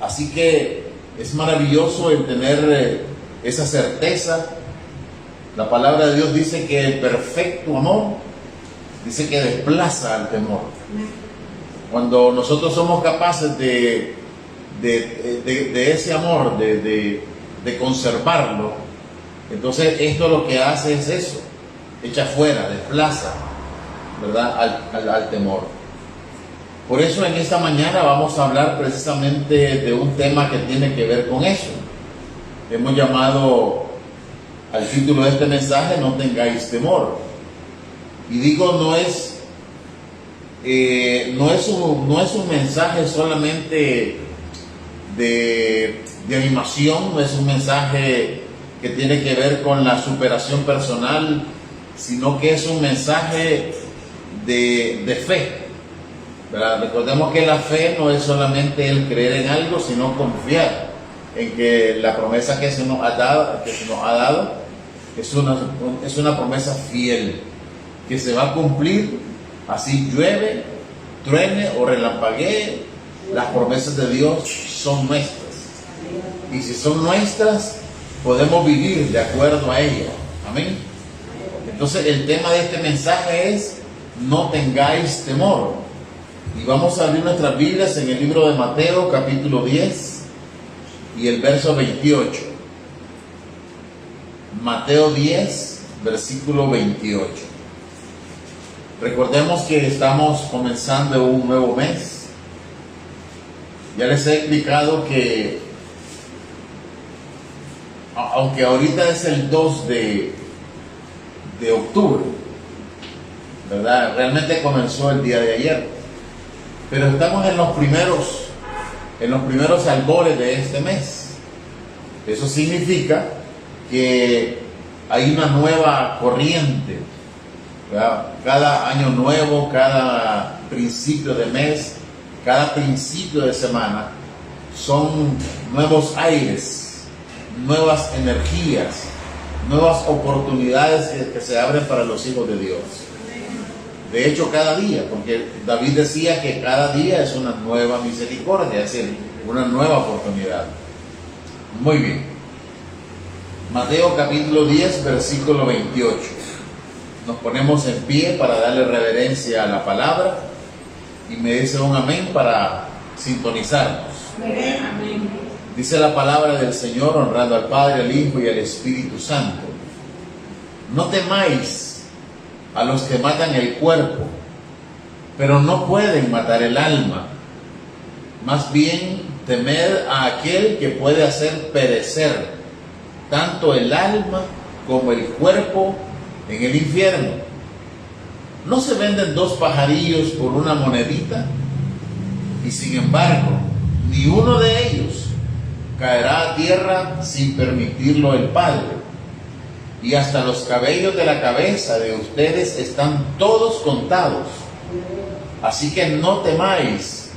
Así que es maravilloso el tener esa certeza. La palabra de Dios dice que el perfecto amor dice que desplaza al temor. Cuando nosotros somos capaces de ese amor, de conservarlo, entonces esto lo que hace es eso, echa fuera, desplaza, ¿verdad?, al temor. Por eso en esta mañana vamos a hablar precisamente de un tema que tiene que ver con eso. Hemos llamado al título de este mensaje: no tengáis temor. Y digo, no es un mensaje solamente de animación, no es un mensaje que tiene que ver con la superación personal, sino que es un mensaje de fe, ¿verdad? Recordemos que la fe no es solamente el creer en algo, sino confiar en que la promesa que se nos ha dado es una promesa fiel, que se va a cumplir, así llueve, truene o relampaguee. Las promesas de Dios son nuestras, y si son nuestras, podemos vivir de acuerdo a ellas. Amén. Entonces el tema de este mensaje es: no tengáis temor. Y vamos a abrir nuestras Biblias en el libro de Mateo, capítulo 10 y el verso 28. Mateo 10, versículo 28. Recordemos que estamos comenzando un nuevo mes. Ya les he explicado que, aunque ahorita es el 2 de octubre, ¿verdad?, realmente comenzó el día de ayer, pero estamos en los primeros albores de este mes. Eso significa que hay una nueva corriente, ¿verdad? Cada año nuevo, cada principio de mes, cada principio de semana, son nuevos aires, nuevas energías, nuevas oportunidades que se abren para los hijos de Dios. De hecho, cada día, porque David decía que cada día es una nueva misericordia, es decir, una nueva oportunidad. Muy bien. Mateo capítulo 10, versículo 28. Nos ponemos en pie para darle reverencia a la palabra, y me dice un amén para sintonizarnos. Amén. Dice la palabra del Señor, honrando al Padre, al Hijo y al Espíritu Santo: no temáis a los que matan el cuerpo, pero no pueden matar el alma. Más bien temed a aquel que puede hacer perecer tanto el alma como el cuerpo en el infierno. ¿No se venden 2 pajarillos por una monedita? Y sin embargo, ni uno de ellos caerá a tierra sin permitirlo el Padre. Y hasta los cabellos de la cabeza de ustedes están todos contados. Así que no temáis,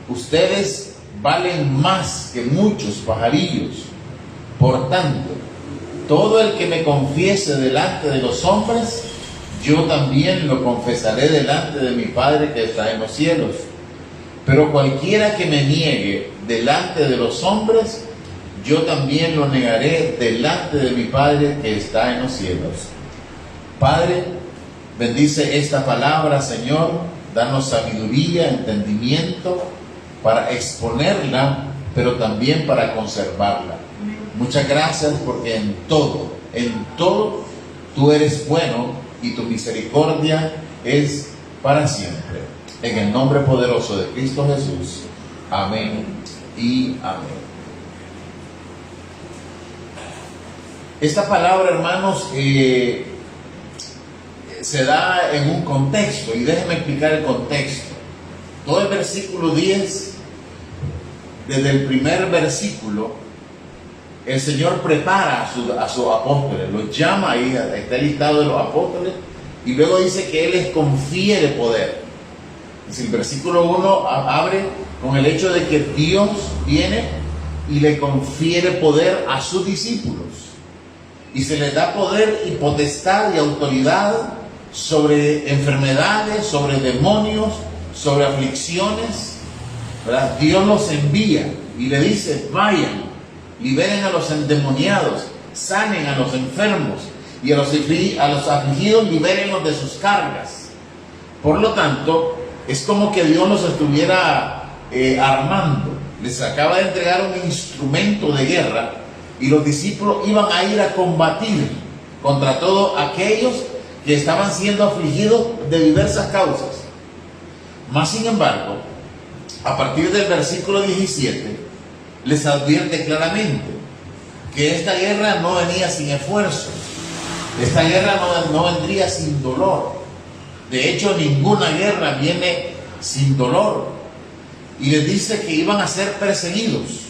ustedes valen más que muchos pajarillos. Por tanto, todo el que me confiese delante de los hombres, yo también lo confesaré delante de mi Padre que está en los cielos. Pero cualquiera que me niegue delante de los hombres, yo también lo negaré delante de mi Padre que está en los cielos. Padre, bendice esta palabra, Señor. Danos sabiduría, entendimiento para exponerla, pero también para conservarla. Muchas gracias, porque en todo, tú eres bueno y tu misericordia es para siempre. En el nombre poderoso de Cristo Jesús. Amén y amén. Esta palabra, hermanos, se da en un contexto, y déjenme explicar el contexto. Todo el versículo 10, desde el primer versículo, el Señor prepara a sus apóstoles, los llama, ahí está el listado de los apóstoles, y luego dice que Él les confiere poder. El versículo 1 abre con el hecho de que Dios viene y le confiere poder a sus discípulos, y se les da poder y potestad y autoridad sobre enfermedades, sobre demonios, sobre aflicciones, ¿verdad? Dios los envía y le dice: vayan, liberen a los endemoniados, sanen a los enfermos, y a los afligidos libérenlos de sus cargas. Por lo tanto, es como que Dios los estuviera armando. Les acaba de entregar un instrumento de guerra, y los discípulos iban a ir a combatir contra todos aquellos que estaban siendo afligidos de diversas causas. Mas sin embargo, a partir del versículo 17, les advierte claramente que esta guerra no venía sin esfuerzo, esta guerra no vendría sin dolor. De hecho, ninguna guerra viene sin dolor. Y les dice que iban a ser perseguidos.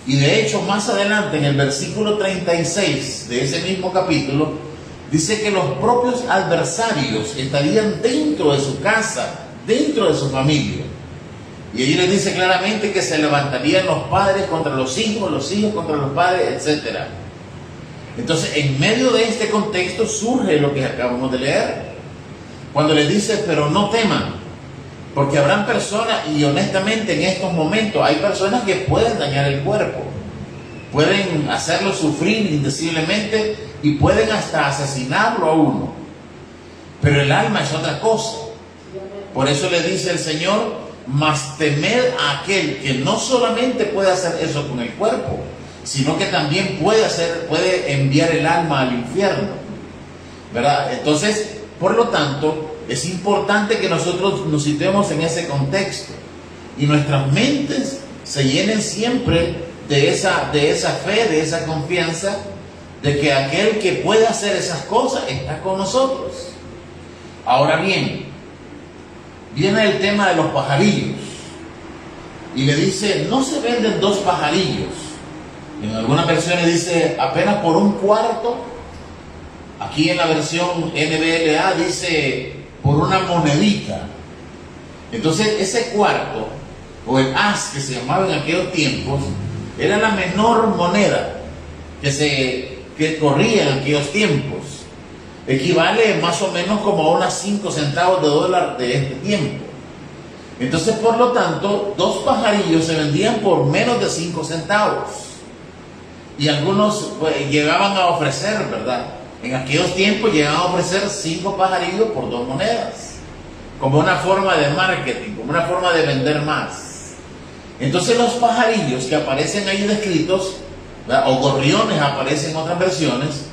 Y de hecho, más adelante, en el versículo 36 de ese mismo capítulo, dice que los propios adversarios estarían dentro de su casa, dentro de su familia. Y allí les dice claramente que se levantarían los padres contra los hijos contra los padres, etc. Entonces, en medio de este contexto surge lo que acabamos de leer. Cuando les dice: pero no teman, porque habrán personas, y honestamente en estos momentos hay personas que pueden dañar el cuerpo, pueden hacerlo sufrir indeciblemente y pueden hasta asesinarlo a uno. Pero el alma es otra cosa. Por eso le dice el Señor: mas temed a aquel que no solamente puede hacer eso con el cuerpo, sino que también puede enviar el alma al infierno, ¿verdad? Entonces, por lo tanto, es importante que nosotros nos situemos en ese contexto y nuestras mentes se llenen siempre de esa fe, de esa confianza, de que aquel que puede hacer esas cosas está con nosotros. Ahora bien, viene el tema de los pajarillos y le dice: no se venden 2 pajarillos. En algunas versiones dice apenas por un cuarto. Aquí en la versión NBLA dice por una monedita. Entonces ese cuarto, o el as que se llamaba en aquellos tiempos, era la menor moneda que corría en aquellos tiempos. Equivale más o menos como a unos 5 centavos de dólar de este tiempo. Entonces, por lo tanto, 2 pajarillos se vendían por menos de 5 centavos. Y algunos llegaban a ofrecer, ¿verdad? En aquellos tiempos llegaban a ofrecer 5 pajarillos por 2 monedas, como una forma de marketing, como una forma de vender más. Entonces los pajarillos que aparecen ahí descritos, ¿verdad?, o gorriones aparecen en otras versiones,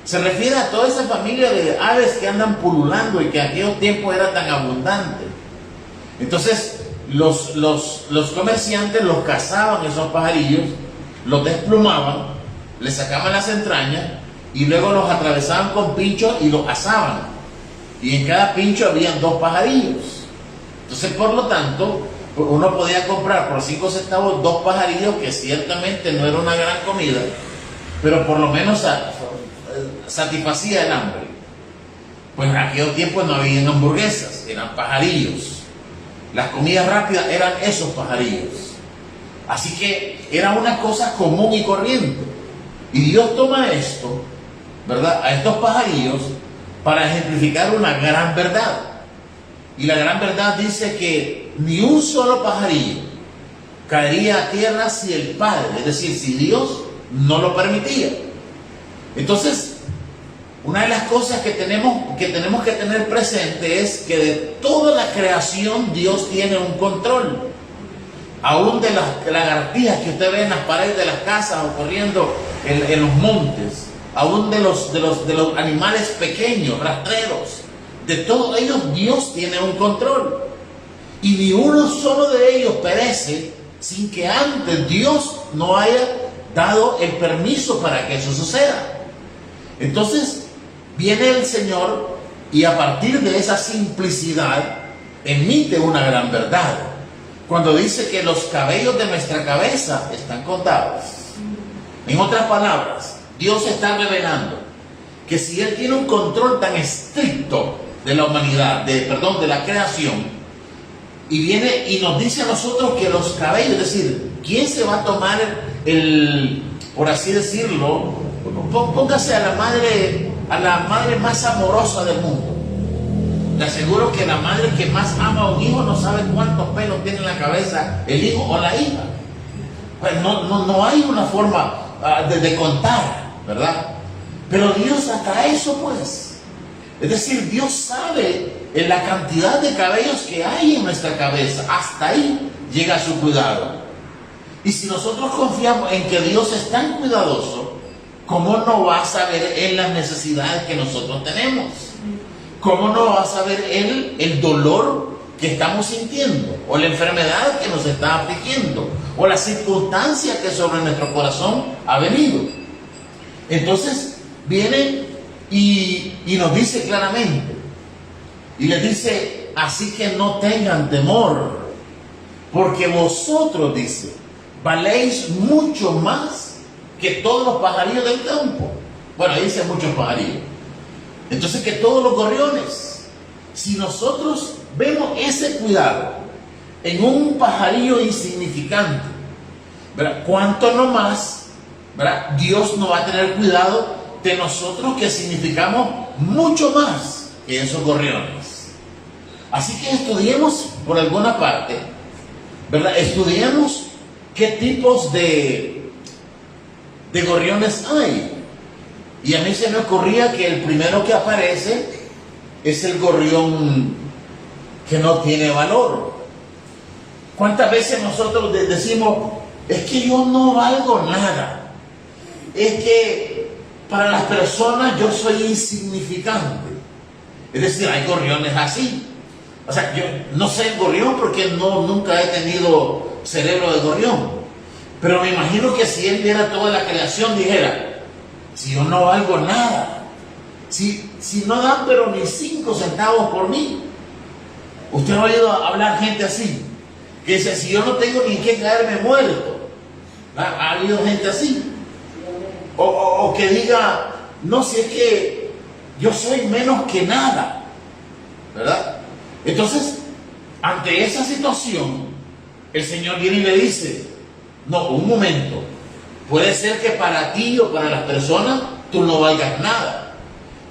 se refiere a toda esa familia de aves que andan pululando y que en aquellos tiempos era tan abundante. Entonces los comerciantes los cazaban, esos pajarillos, los desplumaban, les sacaban las entrañas y luego los atravesaban con pinchos y los asaban. Y en cada pincho habían 2 pajarillos. Entonces, por lo tanto, uno podía comprar por 5 centavos 2 pajarillos, que ciertamente no era una gran comida, pero por lo menos satisfacía el hambre. Pues en aquellos tiempos no habían hamburguesas, eran pajarillos. Las comidas rápidas eran esos pajarillos. Así que era una cosa común y corriente. Y Dios toma esto, ¿verdad?, a estos pajarillos, para ejemplificar una gran verdad. Y la gran verdad dice que ni un solo pajarillo caería a tierra si el Padre, es decir, si Dios no lo permitía. Entonces, una de las cosas que tenemos que tener presente es que de toda la creación Dios tiene un control. Aún de las lagartijas que usted ve en las paredes de las casas o corriendo en los montes, aún de los animales pequeños, rastreros, de todos ellos Dios tiene un control. Y ni uno solo de ellos perece sin que antes Dios no haya dado el permiso para que eso suceda. Entonces viene el Señor y a partir de esa simplicidad emite una gran verdad cuando dice que los cabellos de nuestra cabeza están contados. En otras palabras, Dios está revelando que si Él tiene un control tan estricto de la humanidad, de la creación, y viene y nos dice a nosotros que los cabellos, es decir, ¿quién se va a tomar por así decirlo? Póngase a la madre más amorosa del mundo. Le aseguro que la madre que más ama a un hijo no sabe cuántos pelos tiene en la cabeza el hijo o la hija. Pues no hay una forma de contar, ¿verdad? Pero Dios hasta eso, pues. Es decir, Dios sabe en la cantidad de cabellos que hay en nuestra cabeza. Hasta ahí llega su cuidado. Y si nosotros confiamos en que Dios es tan cuidadoso, ¿cómo no va a saber Él las necesidades que nosotros tenemos? ¿Cómo no va a saber Él el dolor que estamos sintiendo? O la enfermedad que nos está afligiendo. O la circunstancia que sobre nuestro corazón ha venido. Entonces viene y nos dice claramente. Y les dice, así que no tengan temor. Porque vosotros, dice, valéis mucho más que todos los pajarillos del campo. Bueno, ahí dice muchos pajarillos. Entonces, que todos los gorriones. Si nosotros vemos ese cuidado en un pajarillo insignificante, ¿verdad? ¿Cuánto no más, ¿verdad? Dios no va a tener cuidado de nosotros, que significamos mucho más que esos gorriones? Así que estudiemos por alguna parte, ¿verdad? Estudiemos qué tipos de gorriones hay. Y a mí se me ocurría que el primero que aparece es el gorrión que no tiene valor. ¿Cuántas veces nosotros decimos, es que yo no valgo nada? Es que para las personas yo soy insignificante. Es decir, hay gorriones así. O sea, yo no sé el gorrión porque nunca he tenido cerebro de gorrión. Pero me imagino que si él viera toda la creación, dijera, si yo no valgo nada, si no dan pero ni 5 centavos por mí. Usted ha oído hablar gente así, que dice, si yo no tengo ni que caerme muerto. ¿Ha habido gente así? O que diga, no, si es que yo soy menos que nada, ¿verdad? Entonces, ante esa situación, el Señor viene y le dice, no, un momento, puede ser que para ti o para las personas tú no valgas nada,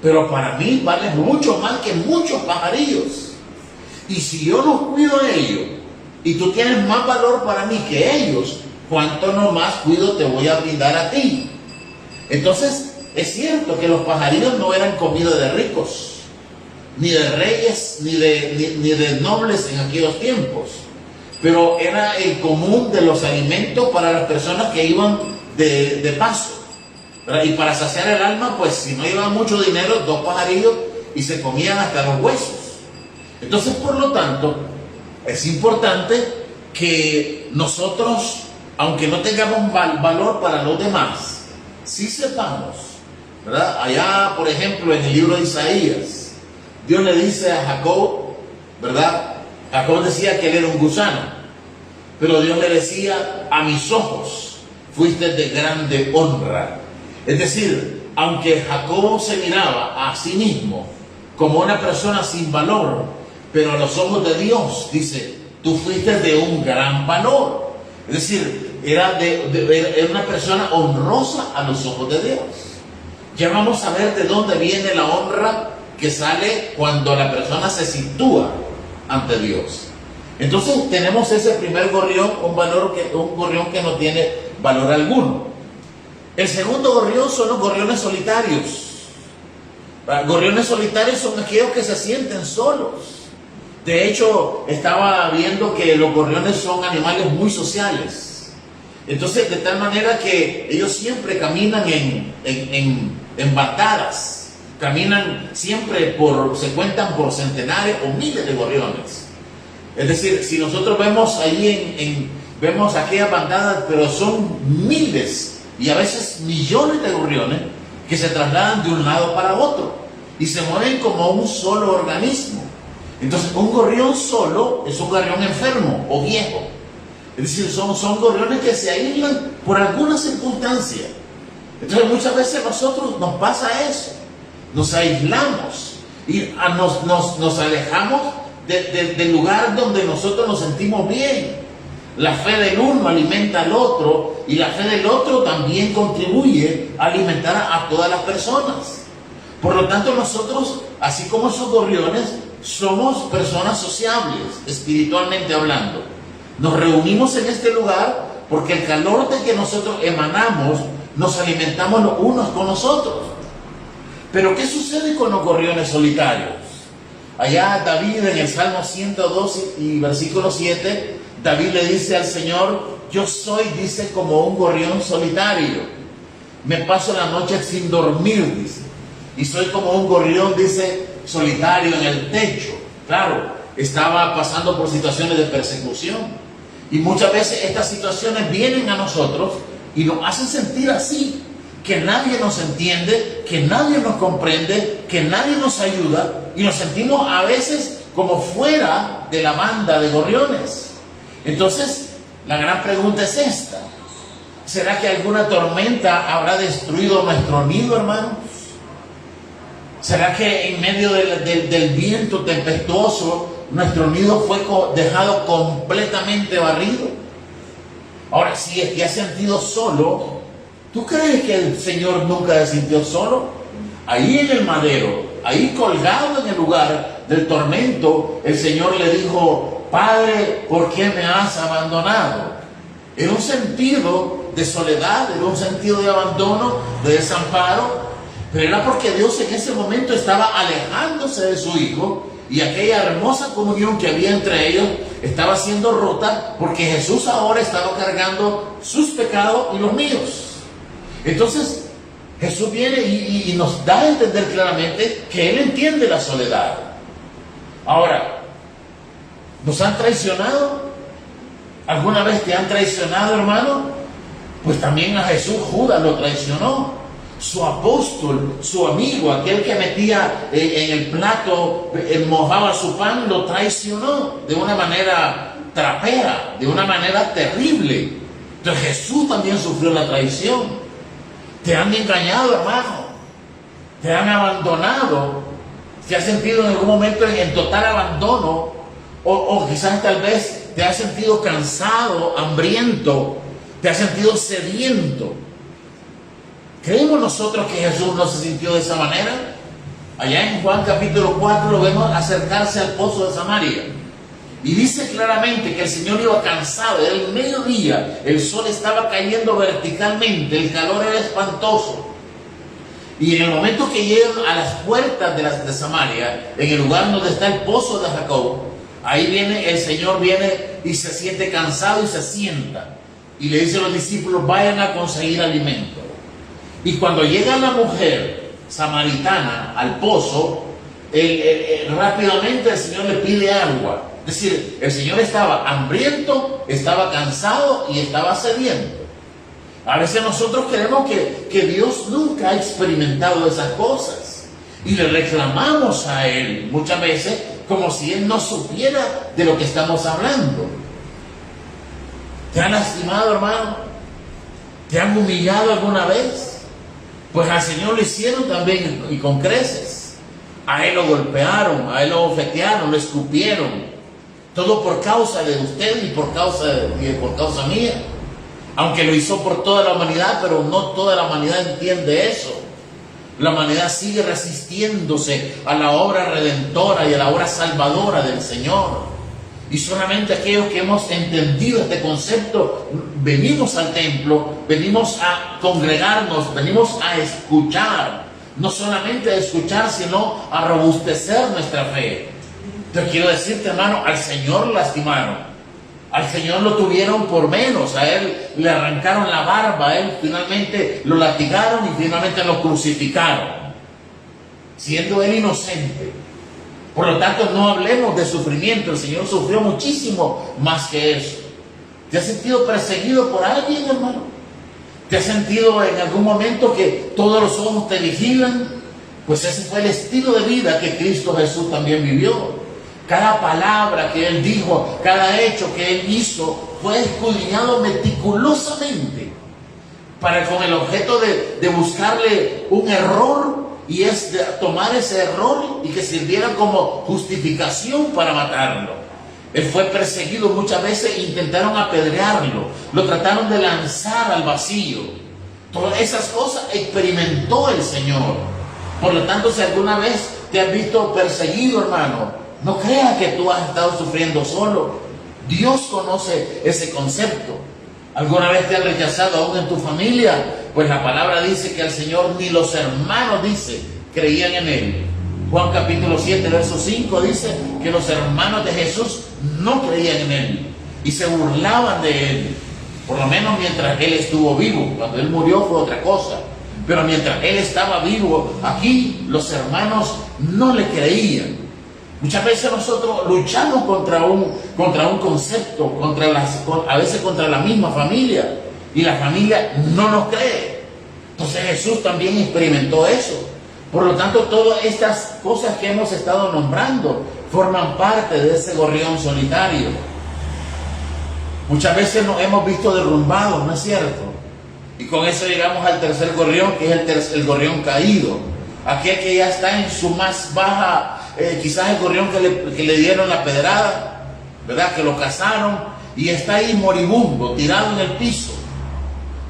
pero para mí vales mucho más que muchos pajarillos. Y si yo no cuido de ellos, y tú tienes más valor para mí que ellos, ¿cuánto no más cuido te voy a brindar a ti? Entonces, es cierto que los pajarillos no eran comida de ricos, ni de reyes, ni de nobles en aquellos tiempos, pero era el común de los alimentos para las personas que iban de paso, ¿verdad? Y para saciar el alma, pues si no llevaban mucho dinero, 2 pajarillos y se comían hasta los huesos. Entonces, por lo tanto, es importante que nosotros, aunque no tengamos valor para los demás, sí sepamos, ¿verdad? Allá, por ejemplo, en el libro de Isaías, Dios le dice a Jacob, ¿verdad? Jacob decía que él era un gusano, pero Dios le decía, a mis ojos fuiste de grande honra. Es decir, aunque Jacob se miraba a sí mismo como una persona sin valor, pero a los ojos de Dios, dice, tú fuiste de un gran valor. Es decir, era una persona honrosa a los ojos de Dios. Ya vamos a ver de dónde viene la honra que sale cuando la persona se sitúa ante Dios. Entonces tenemos ese primer gorrión, un gorrión que no tiene valor alguno. El segundo gorrión son los gorriones solitarios. Gorriones solitarios son aquellos que se sienten solos. De hecho, estaba viendo que los gorriones son animales muy sociales. Entonces, de tal manera que ellos siempre caminan en bandadas. Caminan siempre se cuentan por centenares o miles de gorriones. Es decir, si nosotros vemos ahí vemos aquellas bandadas, pero son miles y a veces millones de gorriones que se trasladan de un lado para otro y se mueven como un solo organismo. Entonces, un gorrión solo es un gorrión enfermo o viejo. Es decir, son gorriones que se aíslan por alguna circunstancia. Entonces, muchas veces nosotros nos pasa eso. Nos aislamos y nos alejamos del lugar donde nosotros nos sentimos bien. La fe del uno alimenta al otro y la fe del otro también contribuye a alimentar a todas las personas. Por lo tanto, nosotros, así como esos gorriones, somos personas sociables, espiritualmente hablando. Nos reunimos en este lugar porque el calor de que nosotros emanamos, nos alimentamos los unos con los otros. Pero ¿qué sucede con los gorriones solitarios? Allá David en el Salmo 112 y versículo 7, David le dice al Señor: yo soy, dice, como un gorrión solitario. Me paso la noche sin dormir, dice. Y soy como un gorrión, dice, solitario en el techo. Claro, estaba pasando por situaciones de persecución. Y muchas veces estas situaciones vienen a nosotros y nos hacen sentir así, que nadie nos entiende, que nadie nos comprende, que nadie nos ayuda, y nos sentimos a veces como fuera de la banda de gorriones. Entonces, la gran pregunta es esta: ¿será que alguna tormenta habrá destruido nuestro nido, hermanos? ¿Será que en medio del viento tempestuoso nuestro nido fue dejado completamente barrido? Ahora, si te has sentido solo, ¿tú crees que el Señor nunca se sintió solo? Ahí en el madero, ahí colgado en el lugar del tormento, el Señor le dijo: Padre, ¿por qué me has abandonado? Era un sentido de soledad, era un sentido de abandono, de desamparo, pero era porque Dios en ese momento estaba alejándose de su Hijo, y aquella hermosa comunión que había entre ellos estaba siendo rota, porque Jesús ahora estaba cargando sus pecados y los míos. Entonces Jesús viene y nos da a entender claramente que Él entiende la soledad. Ahora, ¿nos han traicionado? ¿Alguna vez te han traicionado, hermano? Pues también a Jesús Judas lo traicionó. Su apóstol, su amigo, aquel que metía en el plato, mojaba su pan, lo traicionó de una manera trapera, de una manera terrible. Entonces Jesús también sufrió la traición. Te han engañado, hermano. Te han abandonado. Te has sentido en algún momento en total abandono, o quizás tal vez te has sentido cansado, hambriento, te has sentido sediento. ¿Creemos nosotros que Jesús no se sintió de esa manera? Allá en Juan capítulo 4 lo vemos acercarse al pozo de Samaria. Y dice claramente que el Señor iba cansado, era el mediodía, el sol estaba cayendo verticalmente, el calor era espantoso. Y en el momento que llegan a las puertas de Samaria, en el lugar donde está el pozo de Jacob, ahí viene, el Señor viene y se siente cansado y se sienta. Y le dice a los discípulos: vayan a conseguir alimento. Y cuando llega la mujer samaritana al pozo, rápidamente el Señor le pide agua. Es decir, el Señor estaba hambriento, estaba cansado y estaba sediento. A veces nosotros creemos que Dios nunca ha experimentado esas cosas y le reclamamos a Él muchas veces como si Él no supiera de lo que estamos hablando. ¿Te han lastimado, hermano? ¿Te han humillado alguna vez? Pues al Señor lo hicieron también, y con creces. A Él lo golpearon, a Él lo bofetearon, lo escupieron. Todo por causa de usted y por causa mía. Aunque lo hizo por toda la humanidad, pero no toda la humanidad entiende eso. La humanidad sigue resistiéndose a la obra redentora y a la obra salvadora del Señor. Y solamente aquellos que hemos entendido este concepto, venimos al templo, venimos a congregarnos, venimos a escuchar. No solamente a escuchar, sino a robustecer nuestra fe. Te quiero decirte, hermano, al Señor lastimaron. Al Señor lo tuvieron por menos, a Él le arrancaron la barba, a Él finalmente lo latigaron y finalmente lo crucificaron, siendo Él inocente. Por lo tanto, no hablemos de sufrimiento. El Señor sufrió muchísimo más que eso. ¿Te has sentido perseguido por alguien, hermano? ¿Te has sentido en algún momento que todos los ojos te vigilan? Pues ese fue el estilo de vida que Cristo Jesús también vivió. Cada palabra que Él dijo, cada hecho que Él hizo, fue escudriñado meticulosamente con el objeto de buscarle un error, y es de tomar ese error y que sirviera como justificación para matarlo. Él fue perseguido muchas veces, intentaron apedrearlo, lo trataron de lanzar al vacío. Todas esas cosas experimentó el Señor. Por lo tanto, si alguna vez te has visto perseguido, hermano, no creas que tú has estado sufriendo solo. Dios conoce ese concepto. ¿Alguna vez te han rechazado aún en tu familia? Pues la palabra dice que el Señor ni los hermanos, dice, creían en Él. Juan capítulo 7, verso 5 dice que los hermanos de Jesús no creían en Él y se burlaban de Él. Por lo menos mientras Él estuvo vivo. Cuando Él murió fue otra cosa. Pero mientras Él estaba vivo, aquí los hermanos no le creían. Muchas veces nosotros luchamos contra un concepto, a veces contra la misma familia, y la familia no nos cree. Entonces Jesús también experimentó eso. Por lo tanto, todas estas cosas que hemos estado nombrando forman parte de ese gorrión solitario. Muchas veces nos hemos visto derrumbados, ¿no es cierto? Y con eso llegamos al tercer gorrión, que es el gorrión caído. Aquel que ya está en su más baja, quizás el gorrión que le dieron la pedrada, ¿verdad? Que lo cazaron y está ahí moribundo, tirado en el piso.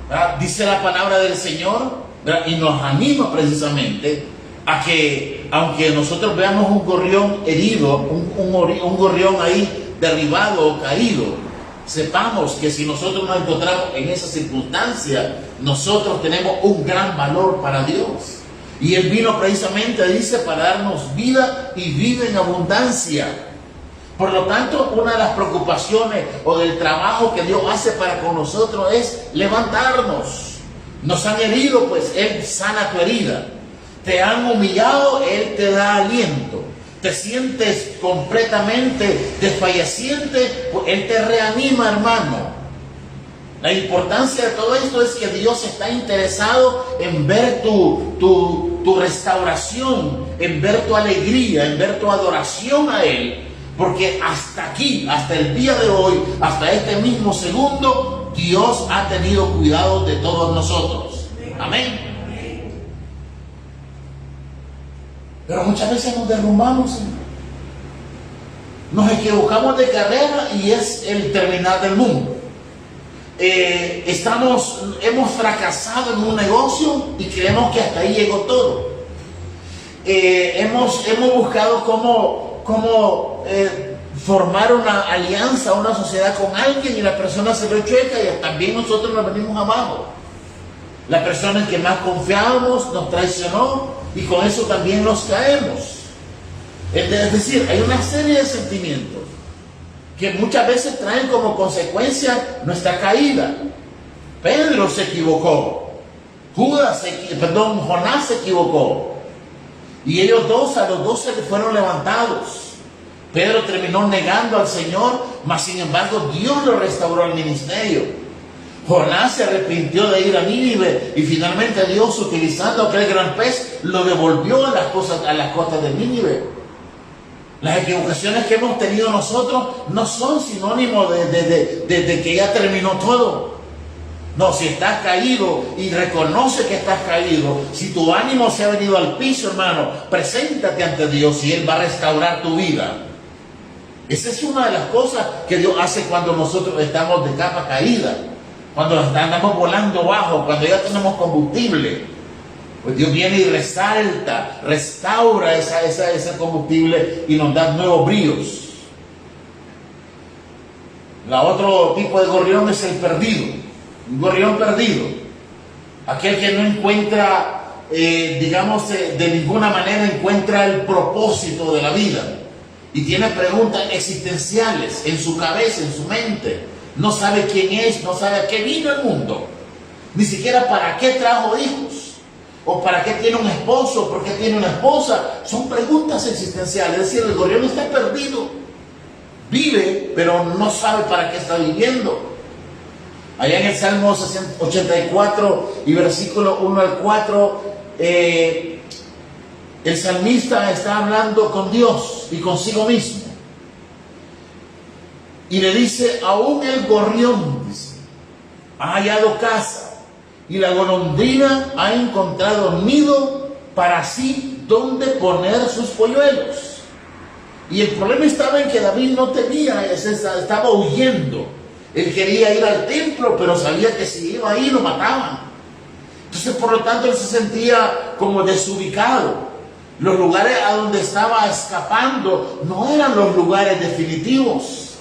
¿Verdad? Dice la palabra del Señor, ¿verdad? Y nos anima precisamente a que, aunque nosotros veamos un gorrión herido, un gorrión ahí derribado o caído, sepamos que si nosotros nos encontramos en esa circunstancia, nosotros tenemos un gran valor para Dios. Y Él vino precisamente, dice, para darnos vida y vida en abundancia. Por lo tanto, una de las preocupaciones o del trabajo que Dios hace para con nosotros es levantarnos. Nos han herido, pues Él sana tu herida. Te han humillado, Él te da aliento. Te sientes completamente desfalleciente, pues Él te reanima, hermano. La importancia de todo esto es que Dios está interesado en ver tu restauración, en ver tu alegría, en ver tu adoración a Él. Porque hasta aquí, hasta el día de hoy, hasta este mismo segundo, Dios ha tenido cuidado de todos nosotros. Amén. Pero muchas veces nos derrumbamos, nos equivocamos de carrera y es el terminar del mundo. Hemos fracasado en un negocio y creemos que hasta ahí llegó todo. Hemos buscado cómo formar una alianza, una sociedad con alguien y la persona se lo chueca y también nosotros nos venimos abajo. La persona en que más confiábamos nos traicionó y con eso también nos caemos. Es decir, hay una serie de sentimientos que muchas veces traen como consecuencia nuestra caída. Pedro se equivocó, Jonás se equivocó, y ellos a los dos se les fueron levantados. Pedro terminó negando al Señor, mas sin embargo Dios lo restauró al ministerio. Jonás se arrepintió de ir a Nínive y finalmente Dios, utilizando aquel gran pez, lo devolvió a las costas de Nínive. Las equivocaciones que hemos tenido nosotros no son sinónimo de que ya terminó todo. No, si estás caído y reconoce que estás caído, si tu ánimo se ha venido al piso, hermano, preséntate ante Dios y Él va a restaurar tu vida. Esa es una de las cosas que Dios hace cuando nosotros estamos de capa caída, cuando andamos volando bajo, cuando ya tenemos combustible. Pues Dios viene y restaura ese combustible y nos da nuevos bríos. La otro tipo de gorrión es el perdido, un gorrión perdido. Aquel que no encuentra, de ninguna manera encuentra el propósito de la vida. Y tiene preguntas existenciales en su cabeza, en su mente. No sabe quién es, no sabe a qué vino el mundo. Ni siquiera para qué trajo hijos. O para qué tiene un esposo, por qué tiene una esposa. Son preguntas existenciales. Es decir, el gorrión está perdido. Vive, pero no sabe para qué está viviendo. Allá en el Salmo 84 y versículo 1 al 4, el salmista está hablando con Dios y consigo mismo. Y le dice, aún el gorrión, dice, ha hallado casa. Y la golondrina ha encontrado nido para sí donde poner sus polluelos. Y el problema estaba en que David no tenía, estaba huyendo. Él quería ir al templo, pero sabía que si iba ahí lo mataban. Entonces, por lo tanto, él se sentía como desubicado. Los lugares a donde estaba escapando no eran los lugares definitivos.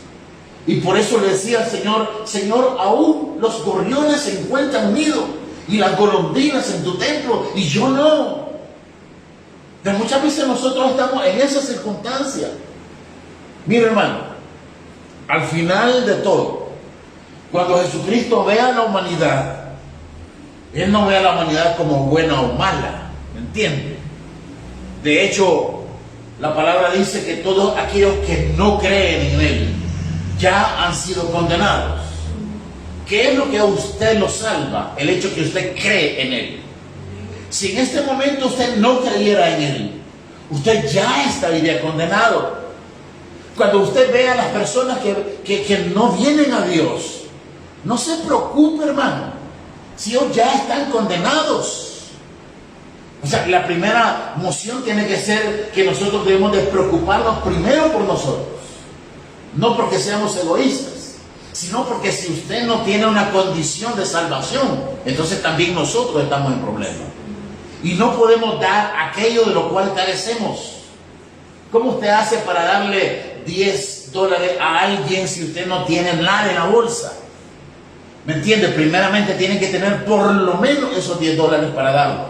Y por eso le decía al Señor: Señor, aún los gorriones se encuentran unidos y las golondrinas en tu templo, y yo no. Pero muchas veces nosotros estamos en esa circunstancia. Mira, hermano, al final de todo, cuando Jesucristo vea a la humanidad, Él no ve a la humanidad como buena o mala, ¿me entiende? De hecho, la palabra dice que todos aquellos que no creen en Él ya han sido condenados. ¿Qué es lo que a usted lo salva? El hecho que usted cree en Él. Si en este momento usted no creyera en Él, usted ya estaría condenado. Cuando usted ve a las personas que no vienen a Dios, no se preocupe, hermano, si ellos ya están condenados. O sea, la primera moción tiene que ser que nosotros debemos de preocuparnos primero por nosotros. No porque seamos egoístas, sino porque si usted no tiene una condición de salvación, entonces también nosotros estamos en problema. Y no podemos dar aquello de lo cual carecemos. ¿Cómo usted hace para darle $10 a alguien si usted no tiene nada en la bolsa? ¿Me entiende? Primeramente tiene que tener por lo menos esos $10 para darlos.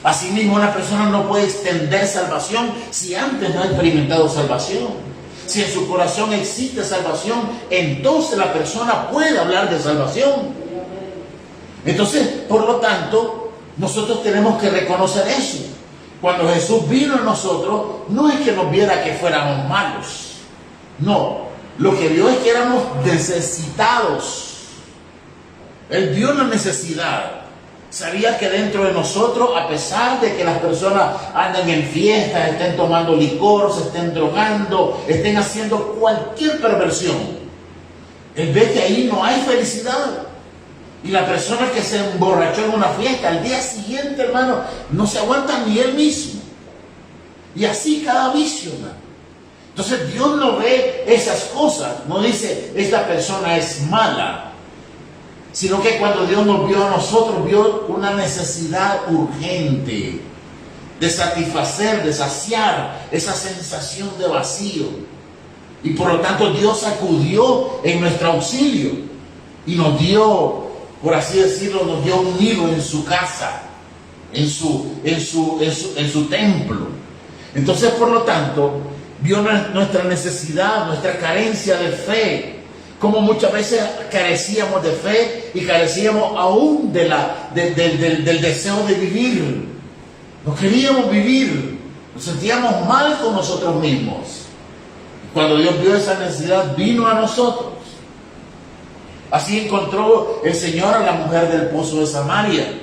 Asimismo, una persona no puede extender salvación si antes no ha experimentado salvación. Si en su corazón existe salvación, entonces la persona puede hablar de salvación. Entonces, por lo tanto, nosotros tenemos que reconocer eso. Cuando Jesús vino a nosotros, no es que nos viera que fuéramos malos. No, lo que vio es que éramos necesitados. Él vio la necesidad. Sabía que dentro de nosotros, a pesar de que las personas anden en fiestas, estén tomando licor, se estén drogando, estén haciendo cualquier perversión, Él ve que ahí no hay felicidad. Y la persona que se emborrachó en una fiesta, al día siguiente, hermano, no se aguanta ni él mismo. Y así cada vicio, hermano. Entonces Dios no ve esas cosas, no dice esta persona es mala, sino que cuando Dios nos vio a nosotros, vio una necesidad urgente de satisfacer, de saciar esa sensación de vacío. Y por lo tanto Dios acudió en nuestro auxilio y nos dio, por así decirlo, nos dio un nido en su casa, en su templo. Entonces, por lo tanto, vio nuestra necesidad, nuestra carencia de fe, como muchas veces carecíamos de fe y carecíamos aún del deseo de vivir. No queríamos vivir, nos sentíamos mal con nosotros mismos. Cuando Dios vio esa necesidad, vino a nosotros. Así encontró el Señor a la mujer del pozo de Samaria.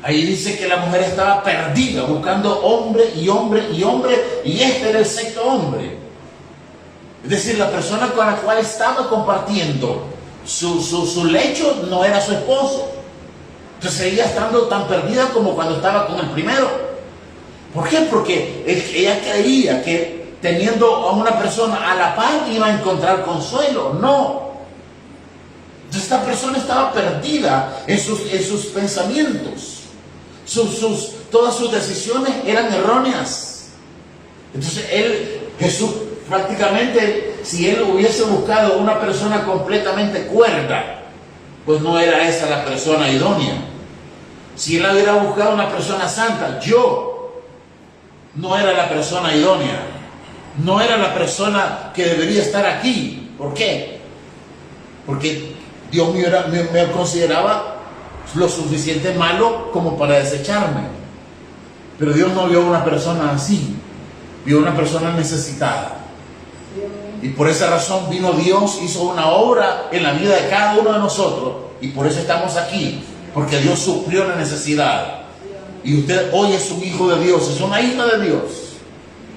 Ahí dice que la mujer estaba perdida, buscando hombre, y este era el sexto hombre. Es decir, la persona con la cual estaba compartiendo su lecho no era su esposo. Entonces seguía estando tan perdida como cuando estaba con el primero. ¿Por qué? Porque ella creía que teniendo a una persona a la par iba a encontrar consuelo. No. Entonces esta persona estaba perdida en sus pensamientos. Todas sus decisiones eran erróneas. Entonces Jesús prácticamente, si él hubiese buscado una persona completamente cuerda, pues no era esa la persona idónea. Si él hubiera buscado una persona santa, yo no era la persona idónea, no era la persona que debería estar aquí. ¿Por qué? Porque Dios me consideraba lo suficiente malo como para desecharme. Pero Dios no vio a una persona así, vio a una persona necesitada. Y por esa razón vino Dios, hizo una obra en la vida de cada uno de nosotros, y por eso estamos aquí, porque Dios suplió la necesidad. Y usted hoy es un hijo de Dios, es una hija de Dios,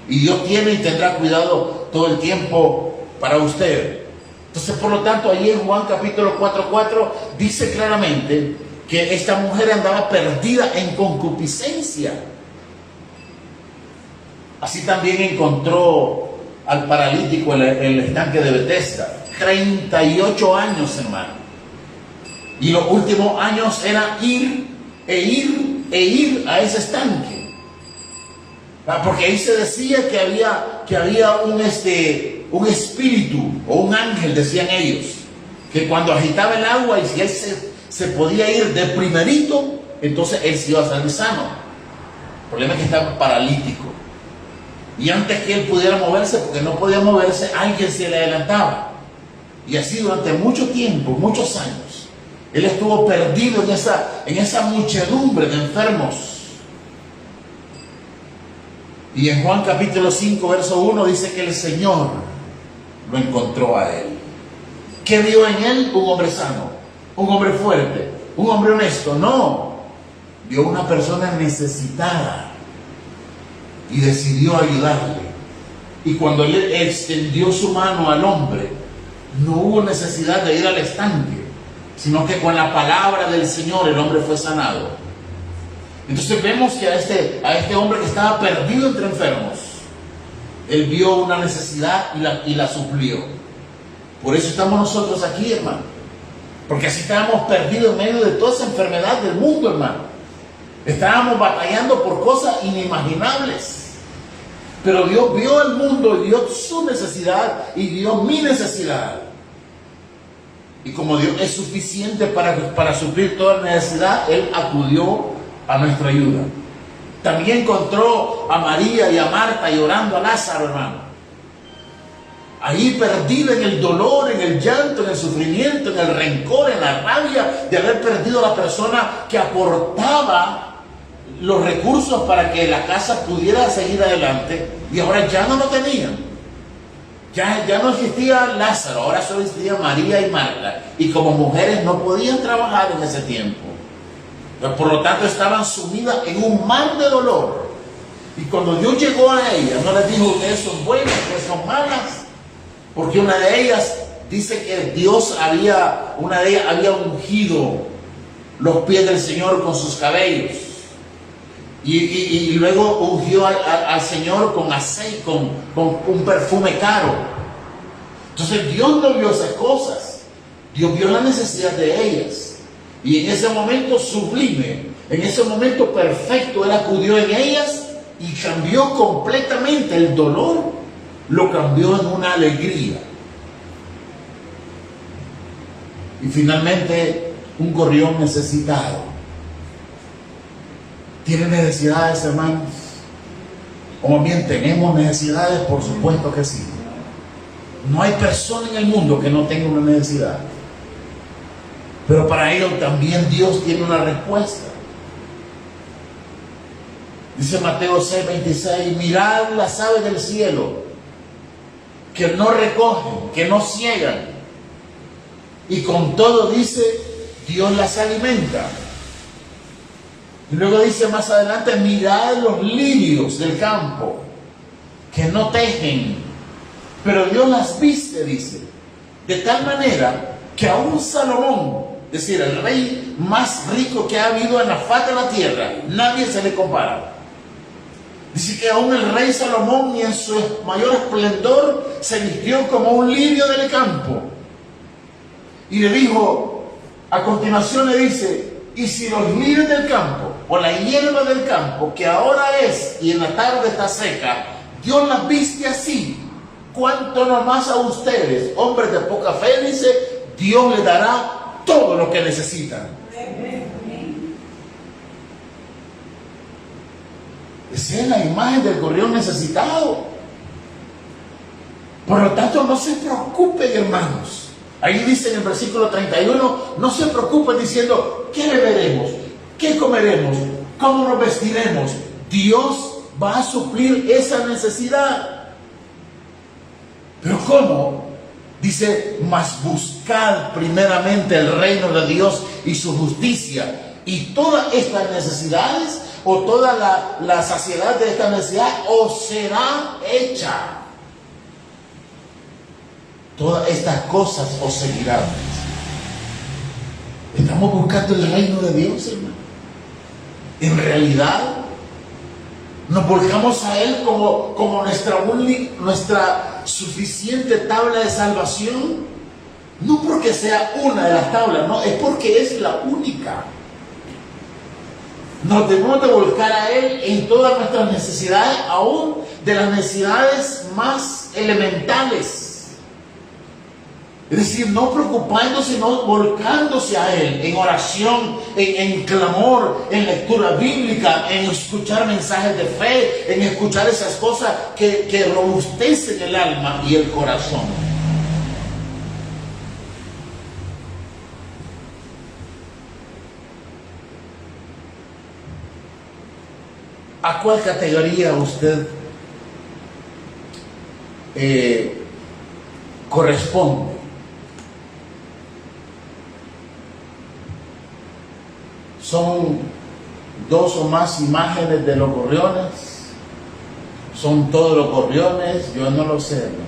y Dios tiene y tendrá cuidado todo el tiempo para usted. Entonces, por lo tanto, ahí en Juan capítulo 4:4 dice claramente que esta mujer andaba perdida en concupiscencia. Así también encontró al paralítico en el estanque de Betesda. 38 años, hermano. Y los últimos años era ir a ese estanque. Porque ahí se decía que había un espíritu o un ángel, decían ellos, que cuando agitaba el agua y si él se podía ir de primerito, entonces él se iba a salir sano. El problema es que estaba paralítico. Y antes que él pudiera moverse, porque no podía moverse, alguien se le adelantaba. Y así durante mucho tiempo, muchos años, él estuvo perdido en esa muchedumbre de enfermos. Y en Juan capítulo 5, verso 1 dice que el Señor lo encontró a él. ¿Qué vio en él? Un hombre sano, un hombre fuerte, un hombre honesto. No, vio una persona necesitada y decidió ayudarle. Y cuando él extendió su mano al hombre, no hubo necesidad de ir al estanque, sino que con la palabra del Señor el hombre fue sanado. Entonces vemos que a este hombre que estaba perdido entre enfermos, él vio una necesidad y la suplió. Por eso estamos nosotros aquí, hermano, porque así estábamos perdidos en medio de toda esa enfermedad del mundo, hermano. Estábamos batallando por cosas inimaginables. Pero Dios vio el mundo y vio su necesidad y vio mi necesidad. Y como Dios es suficiente para suplir toda necesidad, Él acudió a nuestra ayuda. También encontró a María y a Marta llorando a Lázaro, hermano. Ahí perdida en el dolor, en el llanto, en el sufrimiento, en el rencor, en la rabia de haber perdido a la persona que aportaba los recursos para que la casa pudiera seguir adelante, y ahora ya no lo tenían. Ya no existía Lázaro, ahora solo existía María y Marta, y como mujeres no podían trabajar en ese tiempo. Por lo tanto estaban sumidas en un mar de dolor. Y cuando Dios llegó a ellas, no les dijo: ustedes son buenas, ustedes son malas, porque una de ellas dice que una de ellas había ungido los pies del Señor con sus cabellos. Y luego ungió al Señor con aceite, con un perfume caro. Entonces Dios no vio esas cosas. Dios vio la necesidad de ellas. Y en ese momento sublime, en ese momento perfecto, Él acudió en ellas y cambió completamente el dolor. Lo cambió en una alegría. Y finalmente, un gorrión necesitado. ¿Tienen necesidades, hermanos? O más bien, ¿tenemos necesidades? Por supuesto que sí. No hay persona en el mundo que no tenga una necesidad. Pero para ello también Dios tiene una respuesta. Dice Mateo 6:26: mirad las aves del cielo, que no recogen, que no ciegan, y con todo, dice, Dios las alimenta. Y luego dice más adelante: mirad los lirios del campo, que no tejen, pero Dios las viste, dice, de tal manera que aún Salomón, es decir, el rey más rico que ha habido en la faz de la tierra, nadie se le compara. Dice que aún el rey Salomón, y en su mayor esplendor, se vistió como un lirio del campo. Y le dijo, a continuación le dice: y si los lirios del campo, o la hierba del campo, que ahora es y en la tarde está seca, Dios las viste así, ¿cuánto no más a ustedes, hombres de poca fe? Dice, Dios les dará todo lo que necesitan. Esa es la imagen del gorrión necesitado. Por lo tanto, no se preocupen, hermanos. Ahí dice en el versículo 31, no se preocupen diciendo: ¿qué beberemos? ¿Qué comeremos? ¿Cómo nos vestiremos? Dios va a suplir esa necesidad. ¿Pero cómo? Dice: mas buscad primeramente el reino de Dios y su justicia, y todas estas necesidades, o toda la saciedad de esta necesidad, os será hecha. Todas estas cosas os seguirán. ¿Estamos buscando el reino de Dios, hermano? En realidad, nos volcamos a Él como nuestra suficiente tabla de salvación. No porque sea una de las tablas, no, es porque es la única. Nos debemos de volcar a Él en todas nuestras necesidades, aún de las necesidades más elementales. Es decir, no preocupándose, sino volcándose a Él en oración, en clamor, en lectura bíblica, en escuchar mensajes de fe, en escuchar esas cosas que robustecen el alma y el corazón. ¿A cuál categoría usted corresponde? ¿Son 2 o más imágenes de los gorriones? ¿Son todos los gorriones? Yo no lo sé, hermano.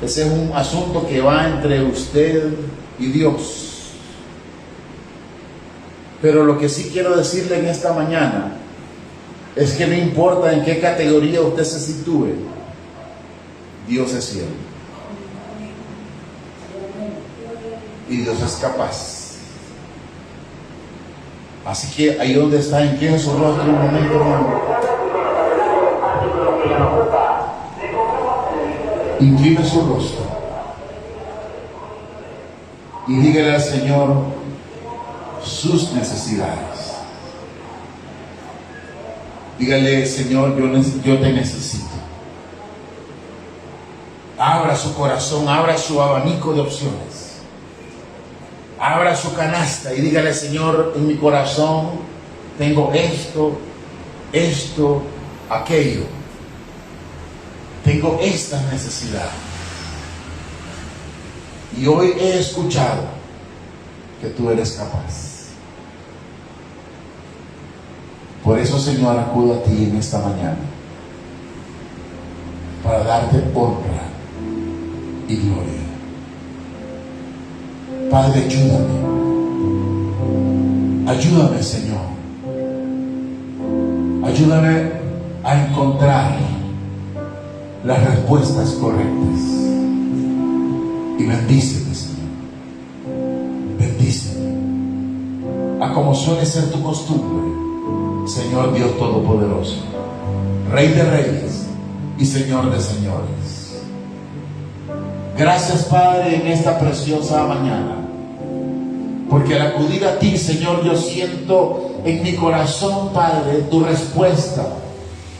Ese es un asunto que va entre usted y Dios. Pero lo que sí quiero decirle en esta mañana es que no importa en qué categoría usted se sitúe, Dios es fiel. Y Dios es capaz. Así que ahí donde está, incline su rostro un momento, hermano. Incline su rostro y dígale al Señor sus necesidades. Dígale: Señor, yo te necesito. Abra su corazón, abra su abanico de opciones. Abra su canasta y dígale: Señor, en mi corazón tengo esto, aquello. Tengo estas necesidades. Y hoy he escuchado que tú eres capaz. Por eso, Señor, acudo a ti en esta mañana para darte honra y gloria. Padre, ayúdame, Señor. Ayúdame a encontrar las respuestas correctas. Y bendíceme, Señor. Bendíceme. A como suele ser tu costumbre, Señor Dios Todopoderoso, Rey de Reyes y Señor de Señores. Gracias, Padre, en esta preciosa mañana, porque al acudir a ti, Señor, yo siento en mi corazón, Padre, tu respuesta.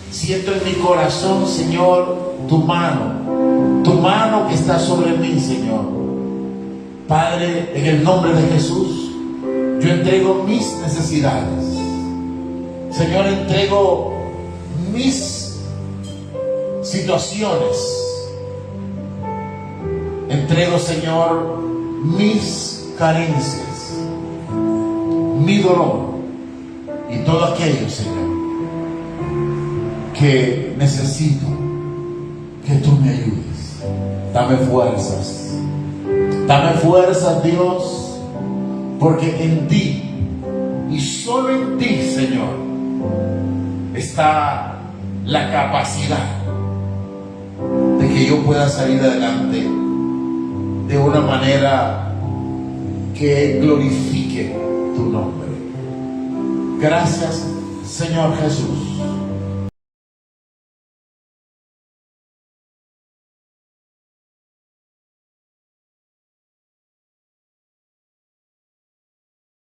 Siento en mi corazón, Señor, tu mano que está sobre mí, Señor. Padre, en el nombre de Jesús, yo entrego mis necesidades. Señor, entrego mis situaciones. Entrego, Señor, mis carencias, mi dolor y todo aquello, Señor, que necesito que tú me ayudes. Dame fuerzas, Dios, porque en ti y solo en ti, Señor, está la capacidad de que yo pueda salir adelante de una manera que glorifique tu nombre. Gracias, Señor Jesús.